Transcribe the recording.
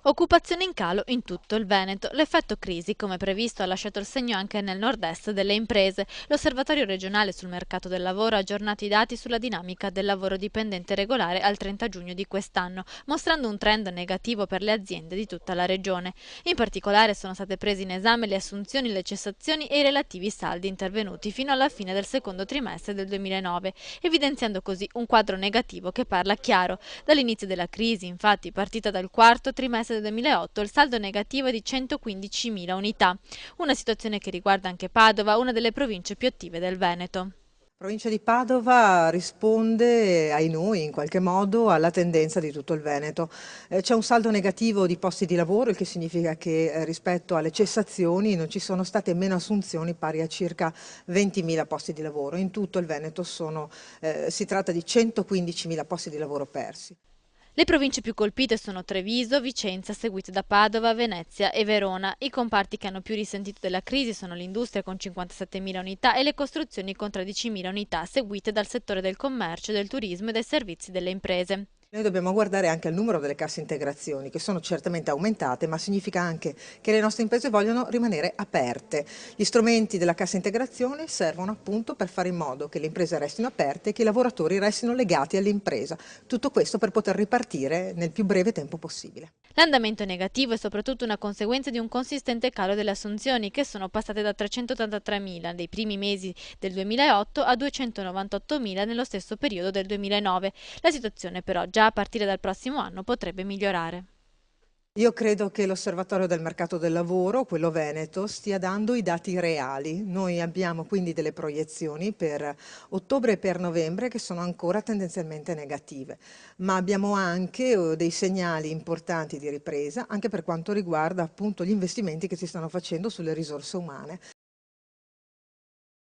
Occupazione in calo in tutto il Veneto. L'effetto crisi, come previsto, ha lasciato il segno anche nel nord-est delle imprese. L'Osservatorio regionale sul mercato del lavoro ha aggiornato i dati sulla dinamica del lavoro dipendente regolare al 30 giugno di quest'anno, mostrando un trend negativo per le aziende di tutta la regione. In particolare sono state prese in esame le assunzioni, le cessazioni e i relativi saldi intervenuti fino alla fine del secondo trimestre del 2009, evidenziando così un quadro negativo che parla chiaro. Dall'inizio della crisi, infatti, partita dal quarto trimestre del 2008, il saldo negativo è di 115.000 unità, una situazione che riguarda anche Padova, una delle province più attive del Veneto. La provincia di Padova risponde, ai noi in qualche modo, alla tendenza di tutto il Veneto. C'è un saldo negativo di posti di lavoro, il che significa che rispetto alle cessazioni non ci sono state meno assunzioni pari a circa 20.000 posti di lavoro. In tutto il Veneto si tratta di 115.000 posti di lavoro persi. Le province più colpite sono Treviso, Vicenza, seguite da Padova, Venezia e Verona. I comparti che hanno più risentito della crisi sono l'industria con 57.000 unità e le costruzioni con 13.000 unità, seguite dal settore del commercio, del turismo e dei servizi delle imprese. Noi dobbiamo guardare anche al numero delle casse integrazioni, che sono certamente aumentate, ma significa anche che le nostre imprese vogliono rimanere aperte. Gli strumenti della cassa integrazione servono appunto per fare in modo che le imprese restino aperte e che i lavoratori restino legati all'impresa. Tutto questo per poter ripartire nel più breve tempo possibile. L'andamento negativo è soprattutto una conseguenza di un consistente calo delle assunzioni, che sono passate da 383.000 dei primi mesi del 2008 a 298.000 nello stesso periodo del 2009. La situazione però già a partire dal prossimo anno potrebbe migliorare. Io credo che l'Osservatorio del mercato del lavoro, quello veneto, stia dando i dati reali. Noi abbiamo quindi delle proiezioni per ottobre e per novembre che sono ancora tendenzialmente negative, ma abbiamo anche dei segnali importanti di ripresa anche per quanto riguarda appunto gli investimenti che si stanno facendo sulle risorse umane.